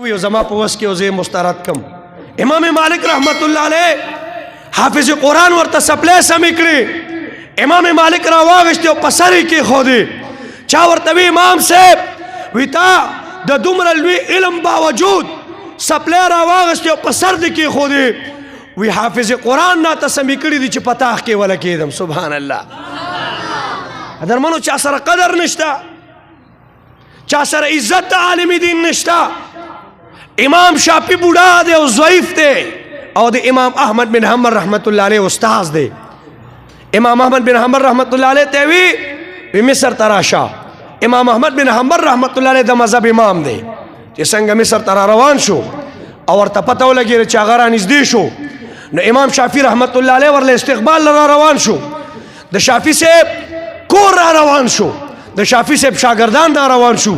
زما په وس کې وزې مسترد کم امام مالک رحمت الله علیه حافظ قرآن ورته سپلای سم کړي امام مالک را واغشته او په سر کې خودي چا ورته وی امام صاحب وی تا د دومره لوی علم باوجود سپلای را واغشته او په سر کې خودي وی حافظ قرآن نه ته سم کړي دي چې پتاخ کې ولا کېدم سبحان الله درمنو چا سره قدر نشتا چا سره عزت عالم دین نشتا امام شافعی بوڑھا دے او ضعیف دے او دے امام احمد بن حنبل رحمت اللہ علیہ استاذ دے امام احمد بن حنبل رحمت اللہ علیہ تیوی مصر تراشا امام احمد بن حنبل رحمت اللہ علیہ دا مذہب امام دے چې څنګه مصر ترا روان شو او ورته پته ولګی چې هغه را نږدې شو نو امام شافعی رحمت الله علیه ورله استقبال را روان شو د شافعی صاحب کور را روان شو د شافعی صاحب شاگردان را روان شو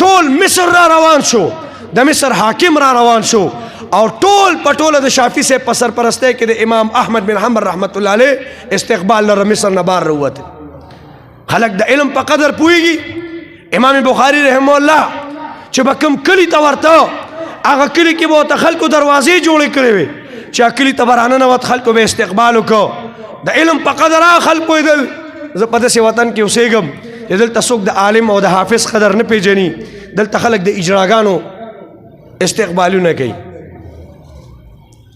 ټول مصر را روان شو د مصر حاکم را روان شو او ټول پټوله د شافعی صاحب په سرپرستی کې د امام احمد بن حنبل رحمت الله علیه استقبال لره مصر نه بار راووت خلک د علم په قدر پوهیږي امام بخاری رحمه الله چې به کوم کلي ته ورته هغه کلي کې به ورته خلکو دروازې جوړې کړې وې چې کلي ته به راننوت خلکو به استقبال وکړو د علم په قدر هغه خلک پوهېدل زه په داسې وطن کې اوسېږم چې دلته څوک د عالم او د حافظ قدر نه پېژني دلته خلک د اجراګانو استقبالونه کوي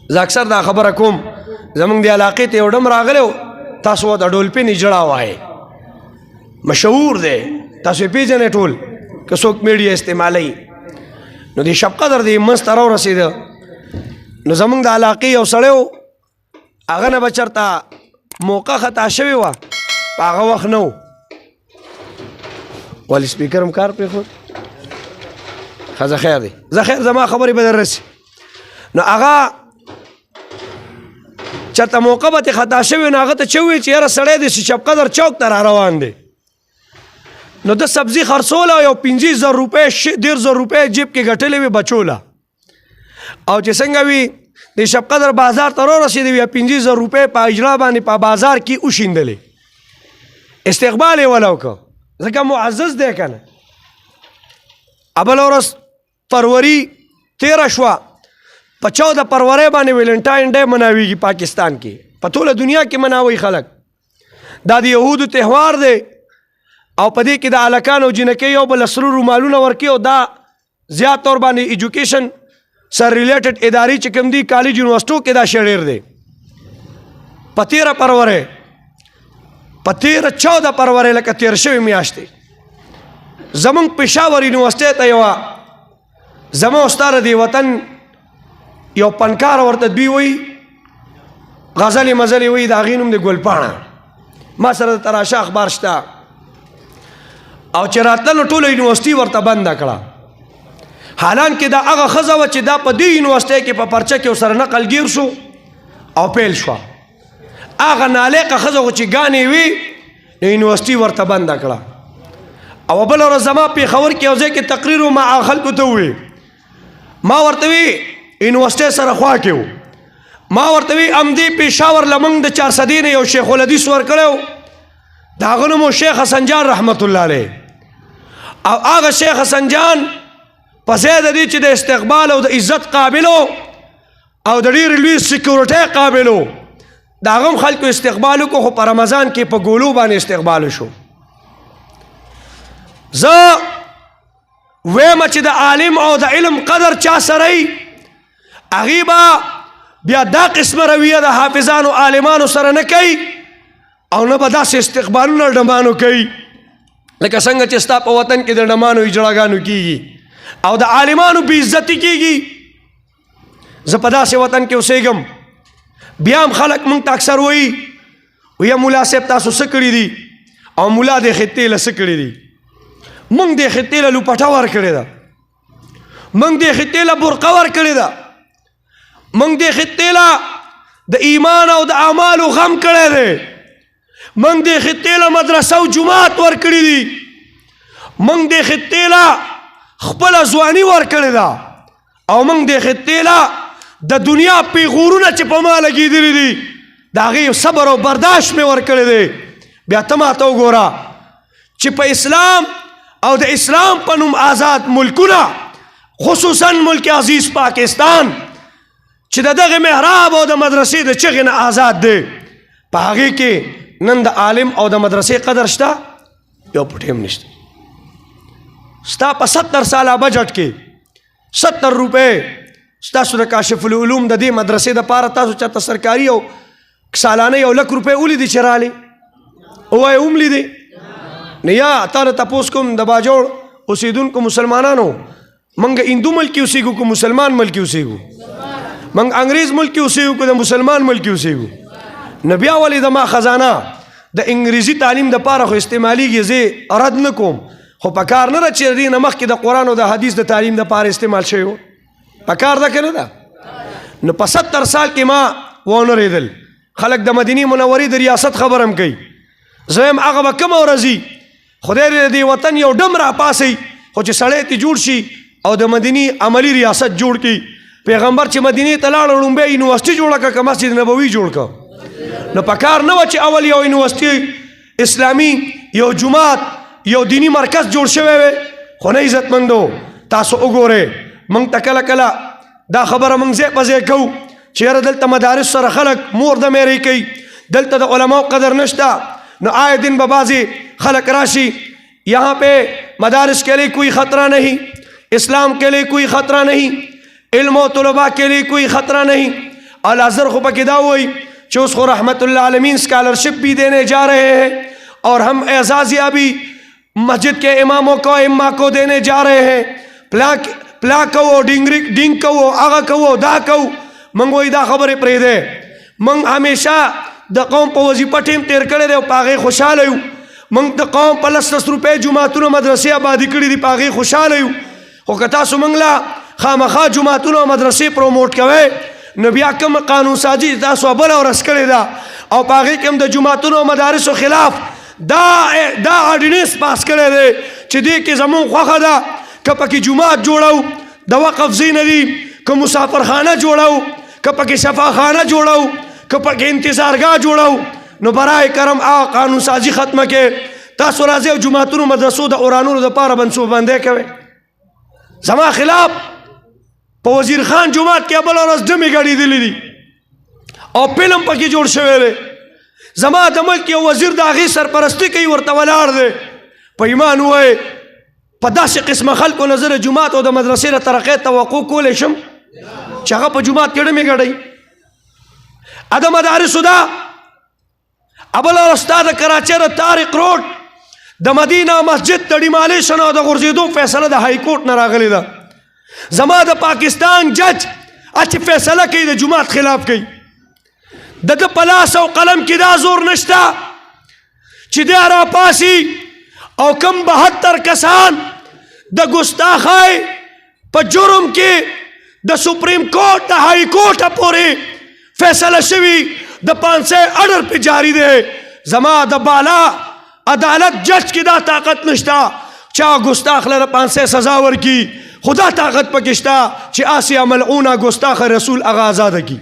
زه اکثر دا خبره کوم زمونږ د علاقې ته یو ډم راغلی و تاسو ورته ډولپین اجړا وایې مشهور دی تاسو یې پېژنئ ټول که څوک میډیا استعمالوي نو د شب قدر د منځ ته راورسېده نو زمونږ د علاقې یو سړی و هغه نه به چېرته موقع خطا شوې وه په هغه وخت نه و ولې سپیکر هم کار پرېښود ښه خیر دی زه خیر زما خبرې به در رسي نو هغه چېرته موقع به ترې خطا شوې نو هغه ته چې ووایي چې یاره سړی دی چې شب قدر چوک ته را روان دی نو د سبزي خرڅوله یو 50,000 روپۍ 1,000 روپۍ جیب کې ګټلې وې بچوله او چې څنګه وي د شب قدر بازار ته راورسېدې وي 50,000 روپۍ په اجرا باندې په بازار کې وشیندلې استقبال یې وله وکړه ځکه معزز دی که نه بله ورځ فروری 13 شوه په 14 فروری باندې ویلنټاین ډے مناویږي پاکستان کې په ټوله دنیا کې مناوي خلک دا د یهودو تهوار دی او په دې کې د هلکانو او جنکۍ یو بل سرو رومالونه ورکوي او دا زیات طور باندې ایجوکیشن سره ریلیټډ ادارې چې کوم دي کالج یونیورسټو کې دا شی ډېر دی په 13 فروری په 14 فروری لکه تېر شوې میاشتې زمونږ پېښور یونیورسټۍ ته یوه زما استاد دی وطن یو فنکار ورته دوی وایي غزلې مزلې وایي د هغې نوم د ګلپاڼه ما سره د تراشه اخبار شته او چې راتله نو ټوله یونیورسټي ورته بنده کړه حالانکې دا هغه ښځه وه چې دا په دې یونیورسټۍ کې په پرچه کې ورسره نقلګیر شو او پیل شوه هغه نالقه ښځه خو چې ګانې وي نو یونیورسټي ورته بنده کړه او بله ورځ زما پېښور کې یو ځای کې تقریر و ما هغه خلکو ته وویل ما ورته وی یونیورسټۍ سره خوا کې و ما ورته وی همدې پېښور له موږ د 400 نه یو شیخ الحدیث ورکړی و د هغه نوم و شیخ حسن جان رحمت الله علیه او هغه شیخ حسن جان په ځای د دې چې د استقبال او د عزت قابل و او د ډېرې لوی سیکورټۍ قابل و د هغه هم خلکو استقبال وکړو خو په رمضان کې په ګولو باندې استقبال شو زه ویمه چې د عالم او د علم قدر چا سره وي هغې به بیا دا قسمه رویه د حافظانو عالمانو سره نه کوي او نه به داسې استقبالونه ډمانو کوي لکه څنګه چې ستا په وطن کې د ډمانو اجراګانو کېږي او د عالمانو بې عزتي کېږي زه په داسې وطن کې اوسېږم بیا هم خلک موږ ته اکثر وایي ویه ملا صاحب تاسو څه کړي دي او ملا دې خطې له څه کړي دي موږ دې خطې له لوپټه ورکړې ده موږ دې خطې له برقه ورکړې ده موږ دې خطې له د ایمان او د اعمالو غم کړی دی موږ دې خطې له مدرسه او جومات ورکړي دي موږ دې خطې له خپله ځواني ورکړې ده او موږ دې خطې له د دنیا پیغورونه چې په ما لګېدلي دي د هغې صبر او برداشت مې ورکړی دی بیا ته ماته وګوره چې په اسلام او د اسلام په نوم آزاد ملکونه خصوصا ملک عزیز پاکستان چې دغه محراب او د مدرسې د چغې نه آزاد دی، په هغې کې نن د عالم او د مدرسې قدر شته؟ یو پټ هم نشته. ستا په 70 ساله بجټ کې 70 روپۍ ستاسو د کاشف العلوم د دې مدرسې دپاره تاسو چاته سرکاري او سالانه 1 لک روپۍ ولیدې چې رالې؟ ووایې هم لیدې؟ نه یا تا نه تپوس کوم د باجوړ اوسېدونکو مسلمانانو، منګ هندو ملک کې اوسېږو که مسلمان ملک کې اوسېږو؟ منګ انګریز ملک کې اوسېږو که د مسلمان ملک کې اوسېږو؟ نو بیا ولې د ما خزانه د انګریزي تعلیم دپاره خو استعمالیږي، زه رد نه کوم، خو په کار نه ده چې دې نه مخکې د قرآن او د حدیث د تعلیم دپاره استعمال شوی و؟ په کار ده که نه ده؟ نو په 70 سال کې ما ونه رېدل. خلک د مدینې منورې د ریاست خبر هم کوي. زه یم هغه به کومه ورځي خدای دې د دې وطن یو ډم راپاسئ، خو چې سړی ترې جوړ شي او د مدینې عملي ریاست جوړ کړي. پیغمبر چې مدینې ته لاړ لومبی یونیورسټي جوړه کړه که مسجد نبوي جوړ کړه؟ نو په کار نه وه چې اول یو یونیورسټي اسلامي یو جومات یو دینی مرکز جوړ شوی وی؟ خو نه عزتمندو تاسو وګورئ موږ ته کله کله دا خبره موږ ځای په ځای کوو چې یاره دلته مدارس سره خلک مور د میرې کوي، دلته د علماو قدر نشته. نو آئے دن به بعضې خلق راشي یہاں پہ مدارس کے لیے کوئی خطرہ نہیں، اسلام کے لیے کوئی خطرہ نہیں، علم و طلباء کے لیے کوئی خطرہ نہیں. الازہر خو پکې دا وایي چې اوس خو رحمت اللہ عالمین اسکالرشپ بھی دینے جا رہے ہیں اور ہم اعزازیہ بھی مسجد کے اماموں کو اماں کو دینے جا رہے ہیں. پلا کو ڈنگ کو آغا کو دا کو منگ وای دا خبرې پرېږدی. منگ همیشه د قوم په وظیفه ټیم تیر کړی دی او په هغې خوشحاله یو. منگ د قوم په 10 روپۍ جوماتونه مدرسې آبادي کړي دي، په هغې خوشحاله یو. خو که تاسو منگ لا خامخا جوماتونه او مدرسې پروموټ کوئ نو بیا کوم قانون سازي تاسو بله ورځ کړې ده او په هغې کې هم د جوماتونو او مدارسو خلاف دا آرډیننس پاس کړی دی چې دې کې زمونږ خوښه ده که پکې جومات جوړو د وقف ځای نه دي، که مسافرخانه جوړو، که پکې شفاخانه جوړو، که پکې انتظارګاه جوړو، نو برای کرم هغه قانون سازي ختمه کې تاسو راځئ او جوماتونو مدرسو د اورانونو دپاره منصوبه‌بندي کوئ. زما خلاف په وزیر خان جومات کې بله ورځ ډمې ګډېدلې دي او فلم پکې جوړ شوی دی. زما د ملک یو وزیر د هغې سرپرستي کوي، ورته ولاړ دی. په ایمان ووایئ په داسې قسمه خلکو نه زه د جومات او د مدرسې د ترقۍ توقع کولی شم چې هغه په جومات کې ډمې ګډوي؟ د مدارسو دا بله ورځ ستا د کراچۍ د طارق روډ د مدینه مسجد د ډیمالیشن او د غورځېدو فیصله د های کورټ نه راغلې ده. زما د پاکستان جج چې فیصله کوي د جومات خلاف کوي، د ده په لاس او قلم کې دا زور نشته چې دی راپاسي او کم 72 کسان د ګستاخۍ په جرم کې د سپریم کورټ د های کورټه پورې فیصله شوي د 500 اډر پې جاری دی. زما د بالا عدالت جج کې دا طاقت نشته چې هغه ګستاخ لره 500 سزا ورکړي، خو دا طاقت پکې شته چې آسیه ملعونه ګستاخ رسول هغه ازاده کړي.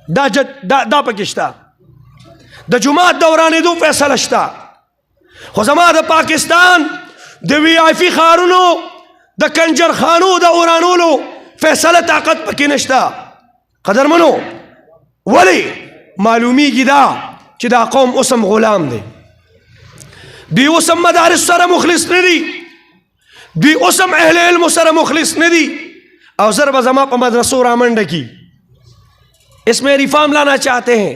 دا پکې شته. د جومات د ورانېدو فیصله شته. خو زما د پاکستان د وی آی پي ښارونو د کنجرخانو د ورانولو فیصله طاقت پکې نشته. قدرمنو ولی معلومیږي دا چې دا قوم اوس هم غلام دی. دوی اوس هم مدارس سره مخلص نه دي، دوی اوس هم اهل علم سره مخلص نه دي او زر به زما په مدرسو رامنډه کی. اس میں ریفارم لانا چاہتے ہیں،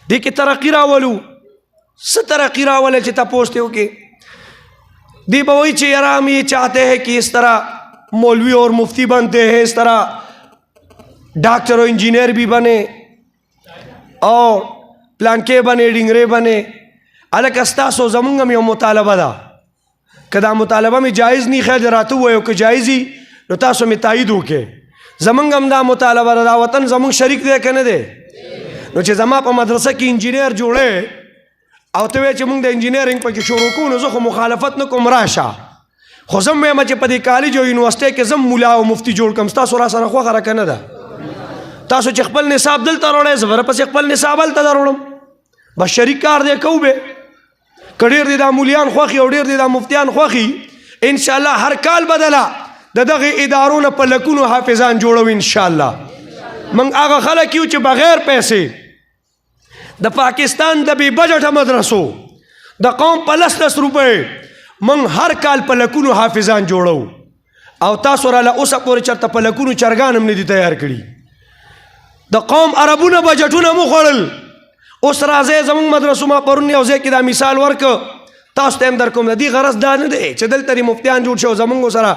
دیکھیں ترقی راولو س ترقی راولے چې تپوس تے ہو کہ دی بوئی چھ یار ہم یہ چاہتے ہیں کہ اس طرح مولوی اور مفتی بنتے ہیں، اس طرح ڈاکٹر اور انجینئر بھی بنے اور پلانکے بنے ڈنگرے بنے. الک استاسو زمونږ یو مطالبه ده، که دا مطالبه می جایز نی خیر راته وایو که جایزی نو تاسو می تایید وکړئ. زمونږ هم دا مطالبه ده، دا وطن زمونږ شریک دی که نه دی؟ نو چې زما په مدرسه کې انجینیر جوړی او ته وایې چې مونږ د انجینیرنګ پکې شروع کوو نو زه خو مخالفت نه کوم، راشه. خو زه وایم چې په دې کالج او یونیورسټۍ کې زه مولا او مفتي جوړ کړم، ستاسو را سره خوښه راکه نه ده؟ تاسو چې خپل نصاب دلته راوړئ زه به پسې خپل نصاب هلته دروړم، بس شریک کار دی کوو به. که ډېر دی دا مولیان خوښي او ډېر دی دا مفتیان خوښي، انشاءالله هر کال بدله د دغه ادارو نه په لکونو حافظان جوړو انشاءالله. موږ هغه خلک یو چې بغیر پیسې د پاکستان د بې بجټه مدرسو د قوم په 10 روپۍ موږ هر کال په لکونو حافظان جوړو، او تاسو راله اوسه پورې چېرته په لکونو چرګان هم نه دي تیار کړي. د قوم عربونه بجټونه مو خوړل. اوس راځئ زموږ مدرسو ما پرون یو ځای کې دا مثال ورکه تاسو ته هم در کوم. د دې غرض دا نه دی چې دلته مفتیان جوړ شو زموږ سره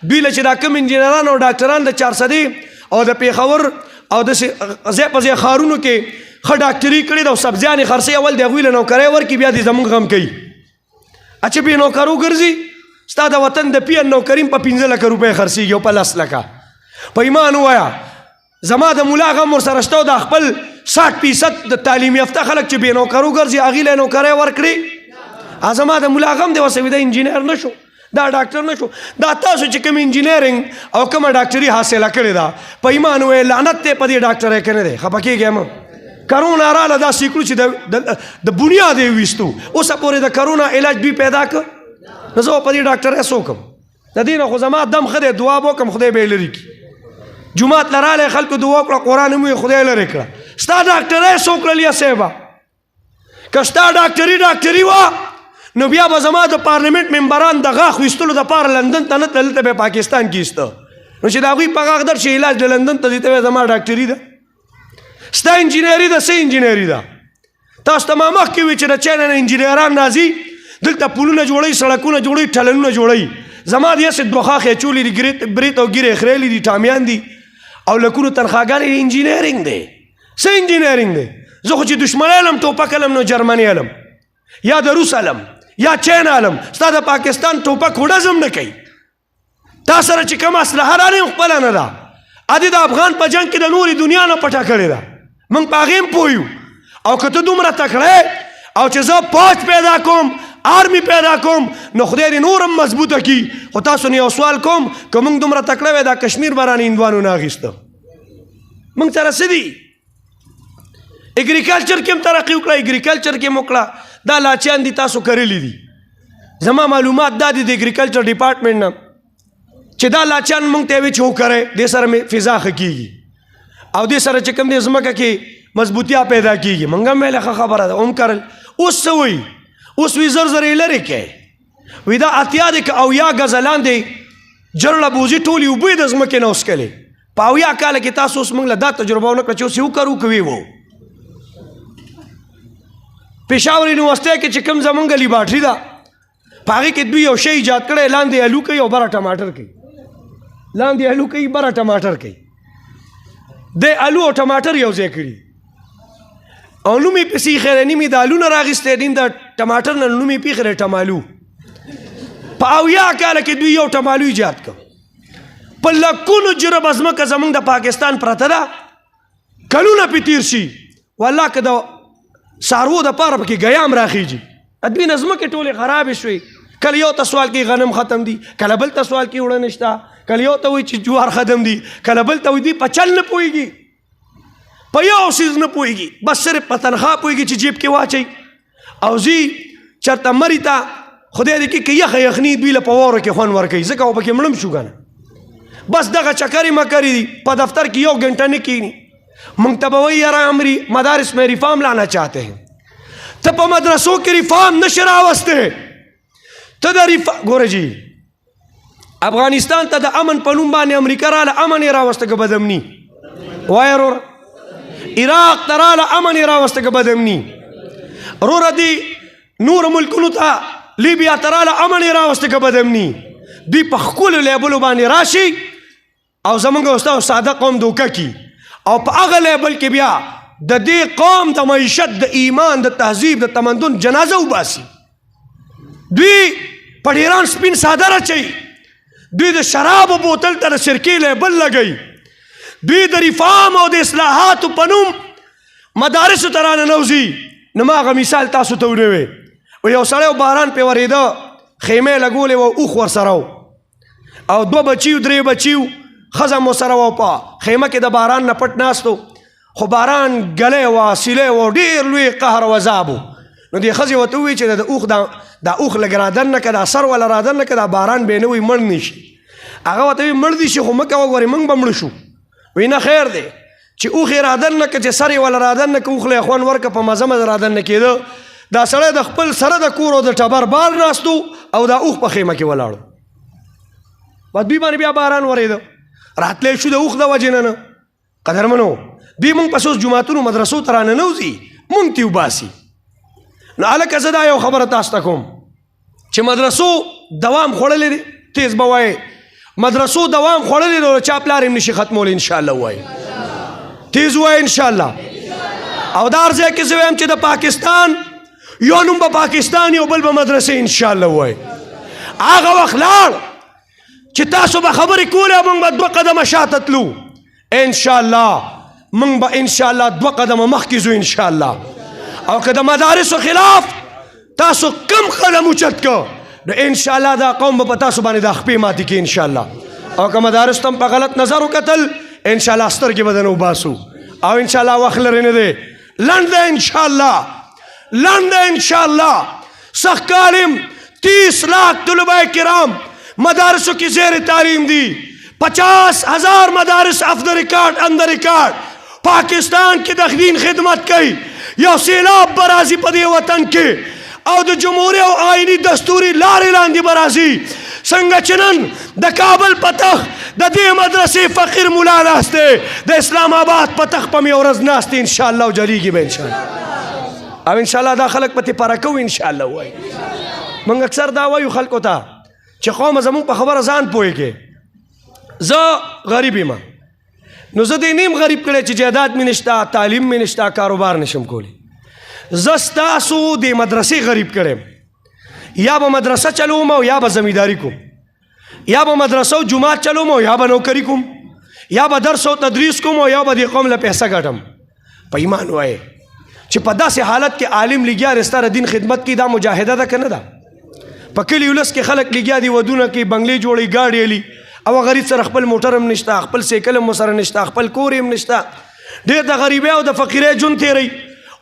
دوی له چې دا کوم انجینران او ډاکټران د 400 او د پېښور او داسې ځای په ځای ښارونو کې ښه ډاکټري کړې ده او سبزیانې خرڅوي، اول د هغوی له نوکرۍ ورکړي بیا دې زموږ غم کوي. چې بې نوکرو ګرځي ستا د وطن د پي ان نوکري په 15 لکه روپۍ خرڅېږي او په 10 لکه. په ایمان ووایه زما د ملا غم ورسره شته او د خپل 60% د تعلیم یافته خلک چې بې نوکرو ګرځي هغوی له نوکرۍ ورکړي. زما د ملا غم دی وسوي دا انجینر نه شو، دا ډاکټر نه شو. دا تاسو چې کوم انجینرینګ او کومه ډاکټري حاصله کړې ده په ایمان ووایه لعنت دی په دې ډاکټرۍ کې نه دی. خفه کېږئ مه. کرونا راله دا سیکړو چې د بنیاد یې ویستو. اوسه پورې د کرونا علاج دوی پیدا کړ، نو زه په دې ډاکټرۍ څه وکړم؟ د دې نه خو زما دم ښه دی، دعا به وکړم خدای به یې لرې کړي. جومات له رالی خلکو دعا وکړه، قرآن هم ویې خدای لرې کړه. ستا ډاکټرۍ څه وکړل یا صاحبه؟ که ستا ډاکټري وه نو بیا به زما د پارلمنټ ممبران د غاښ ویستلو دپاره لندن ته نه تلل، دلته به یې پاکستان کې ایسته. نو چې د هغوی په غاښ در شي علاج د لندن ته ځي ته زما ډاکټري ده. ستا انجینري ده، څه انجینري ده؟ تاسو ته ما مخکې وي چې د چین نه انجینران راځي دلته پلونه جوړوي، سړکونه جوړوي، ټنلونه جوړوي. زما د هسې دوه خاښې چولې دي، برېت او ګیرې خریلي دي، ټامیان دي او لکونو تنخواګانې. انجینرینګ دی. څه انجینرینګ دی؟ زه خو چې دشمنی علم ټوپک علم نو جرمني علم یا د روس علم یا چین علم. ستا د پاکستان ټوپک هوډزم نه کوي. تا سره چې کوم اسلحه رانه خپله نه ده، ادې د افغان په جنګ کې د نورې دنیا نه پټه کړې ده. موږ په هغې هم پوه یو. او که ته دومره تکړه او چې زه پوځ پیدا کوم، آرمی پیدا کوم، نو خدای دې نور هم مضبوطه کړي. خو تاسو نه یو سوال کوم، که موږ دومره تکړه وی دا کشمیر به رانه هندوانو نه اخیسته. موږ سره څه دي؟ اګریکلچر کې هم ترقي وکړه، اګریکلچر کې هم وکړه. دا لاچیان دي تاسو کرلی دي. زما معلومات دا دي د اګریکلچر ډپارټمنټ نه چې دا لاچیان موږ ته وی چې وکړئ، دې سره مې فضا ښه کېږي او دې سره چې کوم دې ځمکه کې مضبوطیا پیدا کېږي. موږ هم ویله ښه خبره ده، هم کرل. اوس څه وایي؟ اوس وی زر زر یې لرې کړئ. وی دا اتیا دی که اویا ګزه لاندې جرړه بوزي ټولې اوبه یې د ځمکې نه وڅکلې. په اویا کاله کې تاسو اوس موږ له دا تجربه ونه کړه چې اوس یې وکړو که وی وو. پېښور یونیورسټۍ کې چې کوم زمونږ لیبارټري ده په هغې کې دوی یو شی ایجاد کړی، لاندې الو کوي او بره ټماټر کوي. لاندې الو کوي، بره ټماټر کوي. د الو او ټماټر یو ځای کړي او نوم یې پسې ایښی دی. نیم یې د الو نه راغیستی، نیم د ټماټر نه نوم یې پېښی دی ټمالو. په اویا کاله کې دوی یو ټمالو ایجاد کړ. په لکونو جربه ځمکه زموږ د پاکستان پرته ده، کلونه پې تېر شي والله که د څاروو دپاره پکې ګیام راخیږي. دوی نه ځمکې ټولې خرابې شوې. کله یو ته سوال کوي غنم ختم دي، کله بل ته سوال کوي اوړه نشته، کله یو ته وایي چې جوار ختم دي، کله بل ته وایي دوی په چل نه پوهېږي، په یو څیز نه پوهېږي، بس صرف په تنخوا پوهېږي چې جیب کې واچوي او ځي چېرته مري ته خدای دې کړي که یخه یخني دوی له په واورو کې خوند ورکوي، ځکه او پکې مړم شو که نه. بس دغه چکرې مکرې دي. په دفتر کې 1 घंटा نه کښېني. موږ ته به وایي یاره مدارس میں ریفارم لانا چاہتے ہیں. ته په مدرسو کې ریفارم نشي راوستی. ته د ګوره جي افغانستان ته د امن په نوم باندې امریکا راله، امن یې راوسته که بدامني؟ وایه وروره. عراق ته راله، امن یې راوسته که بدامني؟ وروره دي نور ملکونو ته لیبیا ته راله، امن یې راوسته که بدامني؟ دوی په ښکلو لیبلو باندې راشي او زمونږ او ساده قوم دوکه کي او په هغه لیبل کې بیا د دې قوم د معیشت، د ایمان، د تهذیب، د تمدن جنازه وباسي. دوی په ډیران سپین ساده اچوي، دوی د شرابو بوتل ته د سرکې لیبل لګوي، دوی د ریفارم او د اصلاحاتو په نوم مدارسو ته راننوځي. نو ما هغه مثال تاسو ته ونیوی. یو سړی باران پې ورېده، خیمې لګولې وه، اوښ ورسره و او 2 بچي 3 بچي ښځه مو سره وه، په خیمه کې د باران نه پټ ناست و. خو باران ګلی وه، سیلی وه، ډېر لوی قهر و عذاب و. نو دې ښځې ورته ووایي چې دا اوښ لږ رادن نه که، دا سر وله رادن نه که، دا باران به یې نه وي مړ نه شي. هغه ورته وایي مړ دي شي خو مه کوه ګورې موږ به مړه شو. وایي نه خیر دی چې اوښ یې رادن نه که چې سر یې وله رادن نه که اوښ له یې خوند ورکه په مزه مزه رادن نه کېده. دا سړی د خپل سره د کور او د ټبر بار ناست او دا اوښ په خیمه کې ولاړو. بعد دوی باندې بیا باران ورېده راتلی شو د اوښ د وجې نه. قدرمنو دوی مونږ پسې اوس جوماتونو مدرسو ته راننوځي مونږ تې وباسي. نو هلکه زه دا یو خبره تاسو ته کوم چې مدرسو دوام خوړلی دی. تیز به وایې مدرسو دوام خوړلی دی چا پلار یې نشي ختمولی انشاءالله وایي. تیز وایي انشاءالله. او دا هر ځای کې زه وایم چې د پاکستان یو نوم به پاکستان یو بل به مدرسې انشاءالله وایي. هغه وخت لاړ چې تاسو به خبرې کولې او موږ به 2 قدمه شاته تلو انشاءالله. موږ به انشاءالله 2 قدمه مخکې ځو انشاءالله. او که د مدارسو خلاف تاسو کم قدم اوچت که نو انشاءالله دا قوم به په تاسو باندې دا خپې ماتې کړي انشاءالله. او که مدارسو ته په غلط نظر وکتل انشاءالله سترګې به درنه وباسو. او انشاءالله وخت لرې نه دی لنډ دی انشاءالله لنډ دی انشاءالله. سخت کالم 30 لاکھ طلباء کرام مدارسوں کی زیر تعلیم دی. 50,000 مدارس آف دا ریکارڈ اندر ریکارڈ پاکستان کی دخلین خدمت کی. یو سیلاب برازی پدی وطن کے او د جمهوری او آئینی دستوری لاری لاندی برازی سنگا چنن د کابل پتخ د دی مدرسی فقیر مولا ناستے د اسلام آباد پتخ پمی ورز ناستے انشاءاللہ و جلیگی با انشاءاللہ. او انشاءاللہ دا خلق پتی پرکو انشاءاللہ وائی. منگ اکثر دا وایو خلقو تا چې قوم زمون په خبره ځان پوهېږي. زه غریب یم نو زه دې نیم غریب کړی چې جایداد مې نشته تعلیم مې نشته کاروبار نشم کولی. زه ستاسو د مدرسې غریب کړی یا به مدرسه چلوم او یا به زمینداری کوم یا به مدرسه او جماعت چلوم او یا به نوکری کوم یا به درس او تدریس کوم او یا به دې قوم له پیسه ګټم. په ایمان وایې چې په داسې حالت کې عالم لګیا رستا د دین خدمت کې دا مجاهده ده که نه ده. په کلي ولس کې خلک لګیا دي ودونه کې بنګلې جوړي ګاډي علي او غریب سره خپل موټر هم نشته خپل سایکل هم سره نشته خپل کور هم نشته. ډېر د غریبۍ او د فقیرۍ ژوند تېروي.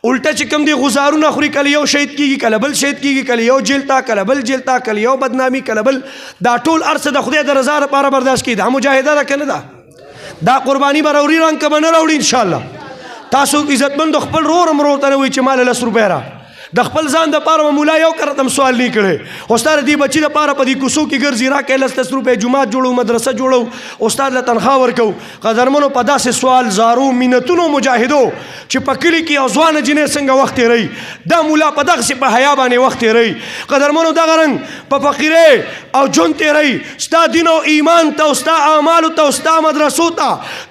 الټه چې کوم دي غزارونه خوري کله یو شهید کېږي کله بل شهید کېږي کله یو جیل ته کله بل جیل ته کله یو بدنامي کله بل. دا ټول هر څه د خدای د رضا لپاره برداشت کړي. دا مجاهده ده که نه ده؟ دا قرباني به راوړي رنګ که به نه راوړي انشاءالله. تاسو عزتمند خپل رور هم ورور ته نه وایي چې ماله 10 روپۍ را د خپل ځان دپاره به مولا یو کرت هم سوال نه کړی. استاد دې بچي دپاره په دې کوڅو کې ګرځي راکړئ 10 روپۍ جومات جوړو مدرسه جوړو استاد له تنخوا ورکو. قدرمنو په داسې سوال زارو منتونو مجاهدو چې په کلي کې یو ځوانه جنۍ څنګه وخت تېروي دا مولا په دغسې په حیا باندې وخت تېروي. قدرمنو دغه رنګ په فقیرۍ او ژوند تېروي. ستا دین او ایمان ته او ستا اعمالو ته او ستا مدرسو ته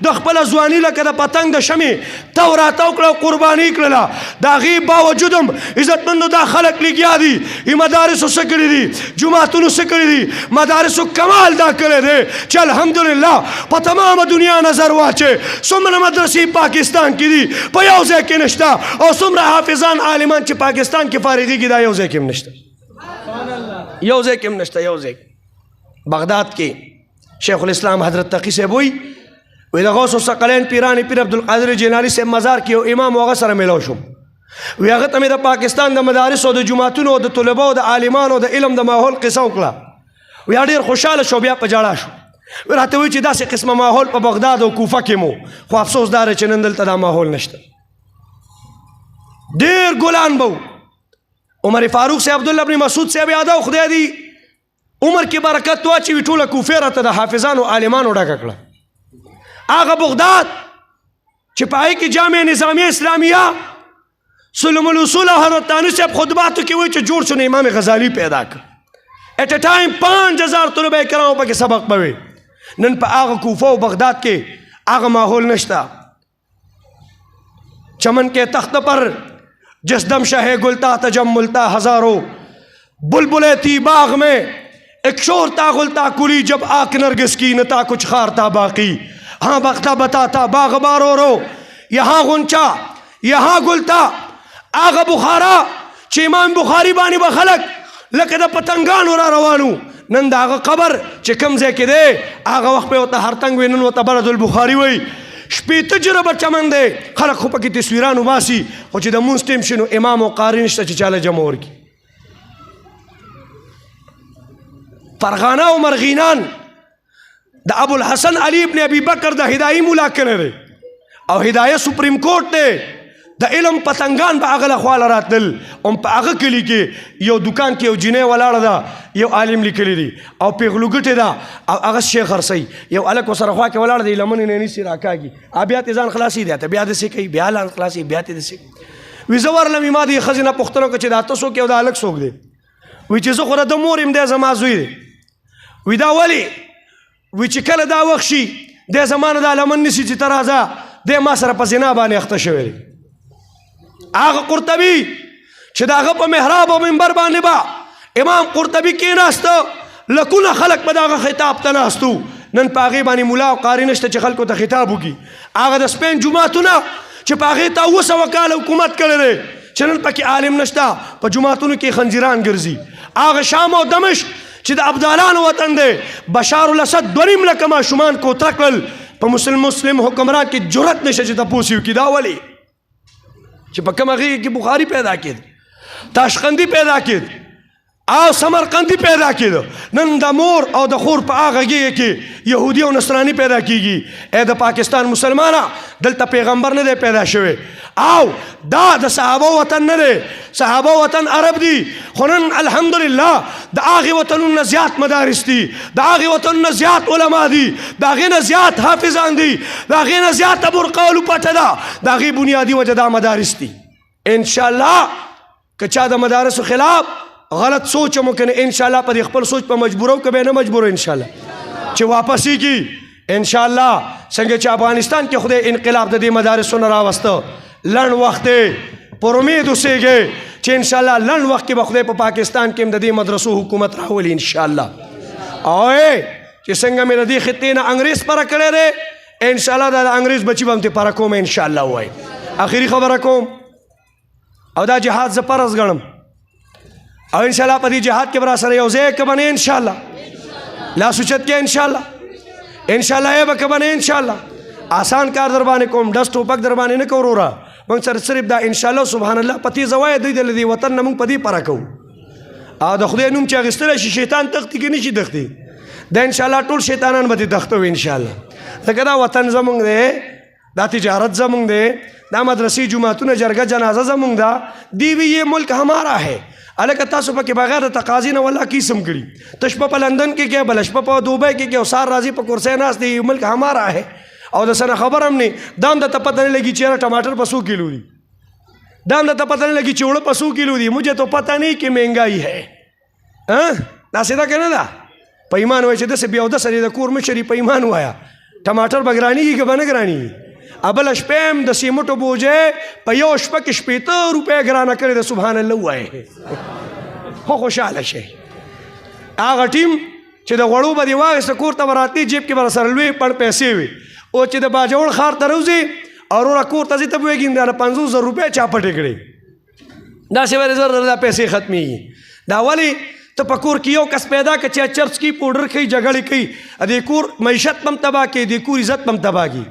د خپله ځواني لکه د پتنګ د شمې تو راتاو کړه او قرباني کړله. د هغې باوجود هم عزتمندو دا خلق لګیا دي. ای مدارسو څه کړي دي جوماتونو څه کړي دي مدارسو کمال دا کړی دی چې الحمدلله په تمامه دنیا نظر واچې څومره مدرسې پاکستان کې دي په یو ځای کې نشته او څومره حافظان عالمان چې پاکستان کې فارغېږي دا یو ځای کې هم نشته. یو ځای کې هم نشته. یو ځای بغداد کې شیخ الاسلام حضرت تقی صاحب وی د غوث الثقلین پیران پیر عبدالقادر جیلانی صاحب مزار کې یو امام هغه سره میلاو شوم. وی هغه ته مې د پاکستان د مدارسو د جوماتونو د طلباو د عالمانو د علم د ماحول قصه وکړه. وی ډېر خوشحاله شو بیا په ژړا شو. وی راته وایي چې داسې قسمه ماحول په بغداد او کوفه کې مو خو افسوس دا دی چې نن دلته دا ماحول نشته. ډېر ګلان به عمر فاروق صاحب عبدالله ابن مسعود صاحب یاده خدای دی عمر کې برکت واچوي ټوله کوفې راته د حافظانو عالمانو ډکه کړه. هغه بغداد چې په هغې کې جامع نظامیه اسلامیه سلم الاصول حضرت تانوی صاحب خطباتو کې وایي چې جوړ شو نو امام غزالی پیدا کړ. ایٹ اے ٹائم 5000 طلبه کرام پکې سبق پوي. نن په هغه کوفه او بغداد کې هغه ماحول نشته. چمن کے تخت پر جس دم شہ گلتا تجملتا ہزاروں بلبلے تھی باغ میں ایک شور تا گلتا کلی جب آک نرگس کی نتا کچھ خارتا باقی. ہاں بختہ بتاتا باغ بارو رو یہاں غنچا یہاں گلتا. آغا بخارا چې امام بخاری باندې به خلک لکه د پتنګانو را روانو. نن د هغه قبر چې کوم ځای کې دی هغه وخت به ورته هرتنګ وي نن ورته برد البخاري وایي. شپېته جربه چمن دی خلک خو پکې تصویران وباسي خو چې د مونځ ټیم شي نو امام او قاري نشته چې چاله جمع ورکړي. فرغانه او مرغینان د ابو الحسن علي ابن ابي بکر د هدایي مولا کړی دی او هدایه سپریم کورټ دی د علم پتنګان به هغه لخوا راتلل هم په هغه کلي کې یو دکان کې یو جینۍ ولاړه ده یو عالم لیکلی دی او پیغلو ګټې ده او هغه شیخ خرڅوي یو هلک ورسره خوا کې ولاړ دی لمنې نه نیسي راکاږي بیا تې ځان خلاصي دی ته بیا داسې کوي بیا ځان خلاصي بیا تې داسې وي زه ورلم ما دې ښځې نه پوښتنه وکړه چې دا ته څوک یې او دا هلک څوک دی وي چې زه خو د مور یم دی زما زوی دی وي دا ولې وي چې کله دا وخت شي دی زما نه دا لمن نیسي چې ته راځه دی ما سره په زنا باندې اخته شوی دی هغه قرطبي چې د هغه په محراب او منبر باندې به امام قرطبي کېناسته لکونه خلک به د هغه خطاب ته ناستو نن په هغې باندې ملا او قاري نشته چې خلکو ته خطاب وکړي هغه د سپین جوماتونه چې په هغې ته 200 کاله حکومت کړی دی چې نن پکې عالم نشته په جوماتونو کې خنزیران ګرځي هغه شام او دمشق چې د ابدالانو وطن دی بشار الاسد 2.5 لکه ماشومان کوتره کړل په مسلم حکمران کې جرأت نشته چې تپوس یې وکړي دا ولې چې په کومه غېږ کې بخاري پیدا کېد تاشقندي پیدا کېد او سمرقندي پیدا کېد نن د مور او د خور په هغه غېږ کې یهودي او نصراني پیدا کېږي ای د پاکستان مسلمانه دلته پیغمبر نه دی پیدا شوی او دا د صحابه وطن نه دی صحابه وطن عرب دي خو نن الحمدلله د هغې وطنونو زیات مدارس دي د هغې وطنونو زیات علما دي د هغې نه زیات حافظان دي د هغې نه زیاته برقه او لپټه ده د هغې بنیادي وجه دا مدارس دي انشاءالله که چا د مدارسو خلاف غلط سوچ مو کنه انشاءالله په دې خپل سوچ په مجبورو که به نه مجبورو انشاءالله چې واپسی کی انشاءالله څنګه چې افغانستان کې خدای انقلاب د دې مدارسو نه راوسته لنډ وخت پر امید اوسېږئ چې انشاءالله لنډ وخت کې به خدای په پاکستان کې هم د دې مدرسو حکومت راولي انشاءالله او چې څنګه مې د دې خطې نه انګریز پره کړی دی انشاءالله دا د انګریز بچي به هم ترې پره کوم انشاءالله ووایي آخري خبره کوم او دا جهاد زه فرض ګڼم او انشاءالله په دې جهاد کې به را سره یو ځای که بنې انشاءالله لاس اوچت کې انشاءالله یې به که بنې انشاءالله آسان کار در باندې کوم ډس ټوپک در باندې نه کوو وروره موږ سره صرف دا انشاءالله سبحان الله په تیزه وایه دوی د دې وطن نه موږ په دې پره کوو او د خدای نوم چې اخیستلی شي شیطان تختی که نشي تختی دا انشاءالله ټول شیطانان به دې تختوي انشاءالله ځکه دا وطن زموږ دی دا تجارت زموږ دی دا مدرسې جماعتونه جرګه جنازه زموږ ده دی وی یہ ملک ہمارا ہے الکه تاسو پکې بغیر د تقاضي نه والله قسم کړي ته شپه په لندن کې کې بل شپه په دوبۍ کې کې او سار راځي په کرسۍ ناست دی ملک ہمارا ہے او د سره خبر هم نه دام د ته پته نه لګي چې ټماټر په 100 کیلو دي دام د ته پته نه لګي چې اوړه په 100 کیلو دي مجھے تو پتہ نہیں کہ مہنگائی ہے دا سیده که نه ده په ایمان وایي چې داسې بیا او داسې د کور مشري په ایمان وایه ټماټر به ګرانېږي که به نه ګرانېږي ابل شپه هم د سیمټو بوجه په یو شپه کې 80 روپۍ ګرانه کړې ده سبحان الله وایي خو خوشحاله شئ هغه ټیم چې د غوړو به دې واخېسته کور ته به راتلې جیب کې به سره لوی پړ پیسې وي او چې د باجوړ ښار ته روځي او وروره کور ته ځي ته به وایي د 500 روپۍ چا پټې کړې داسې به زر دا پیسې ختمېږي دا ولې ته په کور کې یو کس پیدا که چې چرچ کې پوډر کوي جګړې کوي د کور معیشت هم تباه کوي د کور عزت هم تباه کوي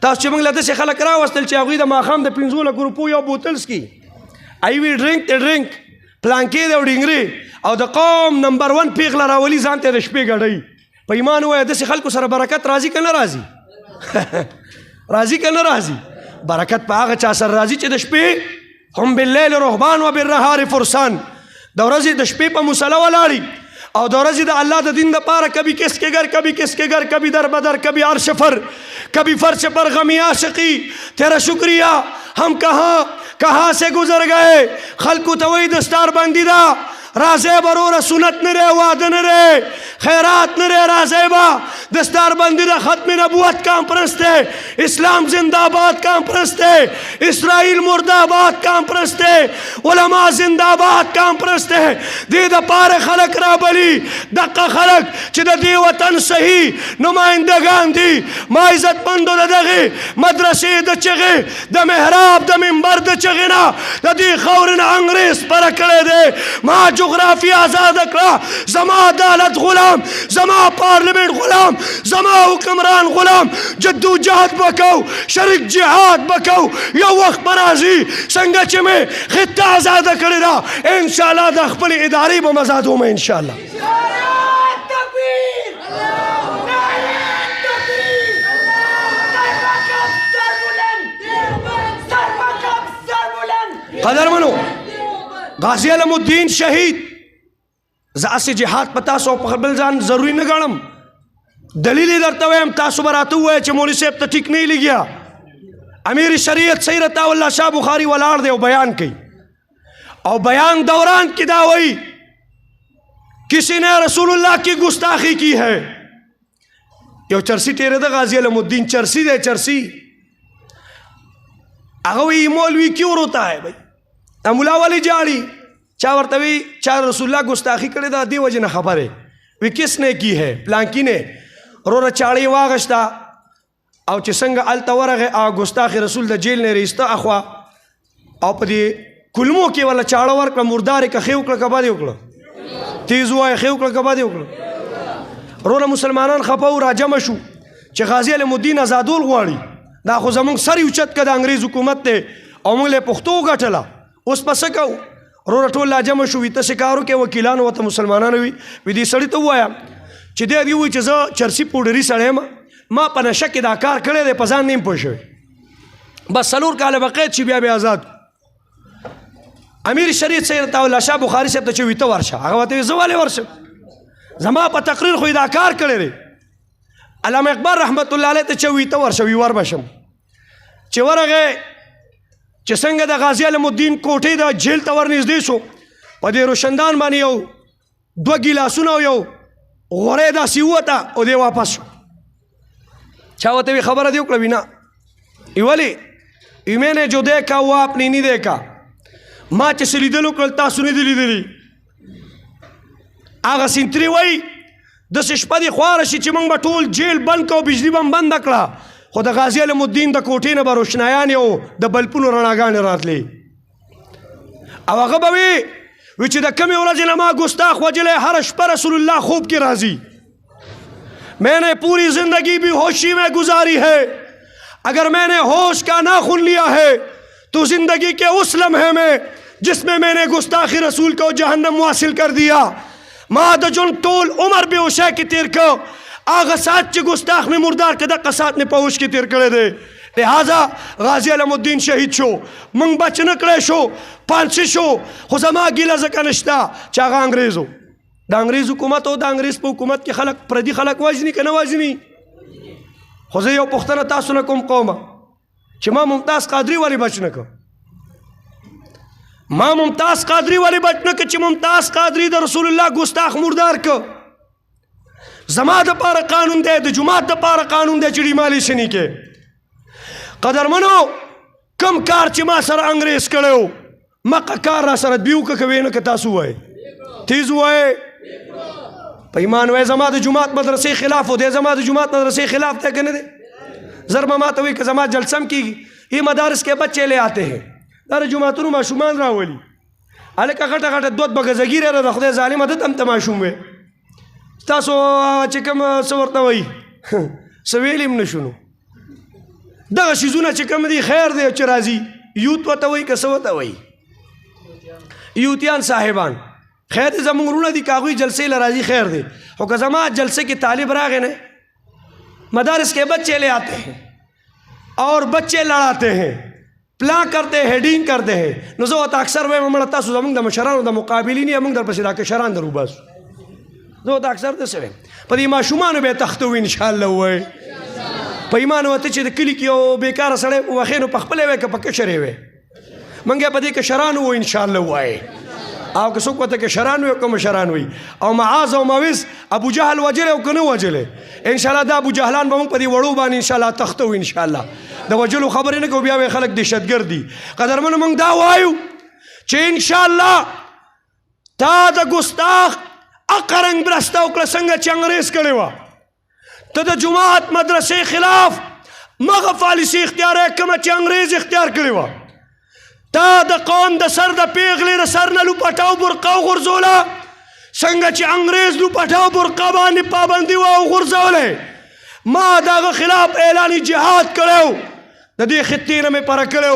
تاسو چې موږ له داسې خلک راوستل چې هغوی د ماښام د 15 لکو روپو یو بوتل څکي ای وی ډرنک ته ډرنک پلانکې دی او ډینګرې او د قوم نمبر 1 پیغله راولي ځان ته د شپې ګډوي په ایمان ووایه داسې خلکو سره برکت راځي که نه راځي راځي که نه راځي برکت په هغه چا سره راځي چې د شپې هم باللیل رهبان و بالنهار فرسان د ورځې د شپې په مصله ولاړي او د ورځې د الله د دین دپاره کبھی کس کے گھر کبھی کس کے گھر کبھی در بدر کبھی عرش پر کبھی فرش پر غمی عاشقی تیرا شکریہ ہم کہاں سے گزر گئے خلقو توئی دستار بندی دا رازے برور سنت نرے وعد نرے خیرات نرے رازے با دستار بندی دا ختم نبوت کام پرست ہے اسلام زندہ باد کام پرست ہے اسرائیل مرد آباد کام پرست ہے علماء زندہ باد کام پرست ہے دی دا پار خلق را بلی دقا خلق چی دا دی وطن صحیح نمائندگان دی ما عزت مندو دا دغی مدرسی دا چغی دا محراب دا منبر دا چغینا دا دی خورن انگریز پر کرے دے ما جغرافی آزاد اکلا زما عدالت غلام زما پارلیمنٹ غلام زما حکمران غلام جدو جہد بکو شرک جہاد بکو یو وقت برازی سنگا چی میں خطہ آزاد کردی دا انشاءاللہ دا خپل اداری با مزادو میں انشاءاللہ قدرمنو غازی علم الدین شهید زاسی جهاد په تاسو په بل ځان ضروری نه ګڼم. دلیل یې درته وایم، تاسو به راته ووایئ چې مولوي صاحب ته ټیک نه لګیا. امیر شریعت سید عطا الله شاه بخاري ولاړ دی او بیان کوي، او بیان دوران کی دا وئی کسی نے رسول اللہ کی گستاخی کی ہے. یو چرسی تیرے دا غازی علم الدین چرسی دے چرسی اگوی مولوی کیوں روتا ہے بھائی؟ مولا والی جاڑی چا ورتوی چا رسول اللہ گستاخی کرے دا دی وجہ نہ خبر ہے وی کس نے کی ہے؟ پلانکی نے. رو چاڑی واغشتا او چې څنګه الته ورغه او ګستاخ رسول د جیل نه ریسته اخوا او په دې کلمو کې ولا چاړه ورکړه مردار کې خیو کړه کبا دی وکړه تیز وای خیو کړه کبا دی وکړه. روره مسلمانان خپاو راجم شو چې غازی علم الدین آزادول غواړي، دا خو زمونږ سر اوچت کړه د انګریز حکومت ته او موږ له پښتو غټله. اوس پس کو روره ټول راجم شو وي ته شکارو کې وکیلان وته مسلمانانو وي دې سړی ته وایا چې دې دی وي چې زه چرسی پوډری سړی ما په نشه کې دا کار کړی دی، په ځان نیم پوه شوی. بس 4 کاله به قید شي بیا به آزاد. امیر شریعت سید عطا الله شاه بخاري صاحب ته چې وي ته ورشه، هغه ورته وي زه ولې ورشم؟ زما په تقریر خو دا کار کړی دی. علامه اقبال رحمت الله علیه ته چې وي ته ورشه، وي ور بشم. چې ورغی چې څنګه د غازی علم الدین کوټې د جیل ته ورنږدې شو، په دې روشندان باندې یو 2 ګیلاسونه او یو غوړی داسې ووته او دی واپس شو. چا ورته وی خبره دی وکړه وینا ولی میں نے جو دیکھا وہ آپ نے نہیں دیکھا. ما چې څه لیدلو کړل تاسو نه دي لیدلي. هغه سینتري وایي داسې شپه دې خواره شي چې موږ به ټول جیل بند کړو، بجلي به بنده کړه، خو د غازی علم الدین د کوټې نه به روشنایانې او د بلپونو رڼاګانې راتلې. او هغه به وي چې د کمې ورځې نه ما ګستاخ وجلی هره شپه رسول الله خوب کې راځي. میں نے پوری زندگی بھی ہوشی میں گزاری ہے، اگر میں نے ہوش کا ناخن لیا ہے تو زندگی کے اس لمحے میں جس میں نے گستاخی رسول کو جہنم واصل کر دیا ما د جن طول عمر بے ہوشے کی تیر کو آغا سات چی گستاخ میں مردار کدا قسات نے پوش کی تیر کرے دے. لہذا غازی علم الدین شہید شو، منگ بچ نکڑے شو، پانسی شو، خزما گیلا زکا نشتا چاگا انگریزو. دا انګریز حکومت او د انګریز په حکومت کې خلک پردي خلک وژني که نه وژني؟ خو زه یو پوښتنه تاسو نه کوم قومه چې ما ممتاز قادري ولې بچ نه کړ؟ ما ممتاز قادري ولې بچ نه کړ چې ممتاز قادري د رسول الله ګستاخ مردار کړ؟ زما دپاره قانون دی، د جماعت دپاره قانون دی چې ډیمالی شني کې. قدرمنو کم کار چې ما سره انګریز کړی مقه کار را سره دوی وکړه که ویې نه که تاسو وایئ تیز وایئ په ایمان وای زما د جماعت مدرسې خلاف و دی، زما د جماعت مدرسې خلاف دی که نه دی؟ زر به ما ته وایي که زما جلسم کېږي یہ مدارس کے بچے لے آتے ہیں، دا د جوماتونو ماشومان راولي. هلکه غټه غټه دوت به ګزګیره ده د خدای ظالمه ده ته هم ته ماشوم وی. تاسو چې کوم څه ورته وایي څه ویلی هم نه شو. نو دغه شیزونه چې کوم دي خیر دی چې راځي یوت ورته وایي که څه ورته وایي یوتیان صاحبان خیر دی زمونږ وروڼه دي که هغوی جلسې له راځي خیر دی، خو که زما جلسے کې طالب راغی نه مدارس کے بچے لے آتے ہیں اور بچے لڑاتے ہیں پلان کرتے ہیں هیډینګ کرتے ہیں. نو زه ورته اکثر وایم مړه تاسو زمونږ د مشرانو د مقابلین یې موږ درپسې دا کشران در وباسو. زه ورته اکثر داسې وایم په دې ماشومانو به یې تختو انشاءالله ووایي. په ایمان ورته چې د کلي کې یو بېکاره سړی وښې نو په خپله وی که په کشر یې وی موږ یې په دې کشرانو وو انشاءالله ووایي. او که څوک ورته کشران وي او که مشران وي او معاذ او مویز ابو جهل وجلی او که نه وجلی انشاءالله دا ابو جهلان به موږ په دې وړو باندې انشاءالله تختو انشاءالله. د وجلو خبرې نه کوو بیا وایي خلک دهشتګرد دي. قدرمنو موږ دا وایو چې انشاءالله تا د ګستاخ اقرنګ برسته وکړه څنګه چې انګریز کړې وه. ته د جماعت مدرسې خلاف مغه پالیسي اختیار یې کومه چې انګریز اختیار کړې وه. تا د قوم د سر د پیغلې د سر نه لوپټه او برقه وغورځوله څنګه چې انګریز لوپټه او برقه باندې پابندي وه او غورځولی. ما د هغه خلاف اعلان جهاد کړی د دې خطې نه مې پره کړی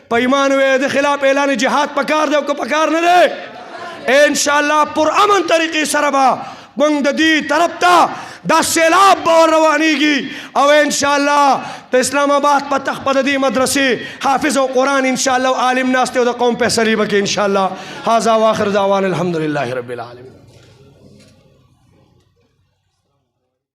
په ایمان وی د خلاف اعلان جهاد پکار دی او که پکار نه دی انشاءالله پر امن طریقې سره به موږ د دې طرف ته دا سیلاب به ور روانېږي او انشاءالله د اسلام آباد په تخت په د دې مدرسې حافظ او قرآن انشاءالله عالم ناست دی او د قوم فیصلې به کوي انشاءالله. هذا واخر دعوانا الحمدلله رب العالمین.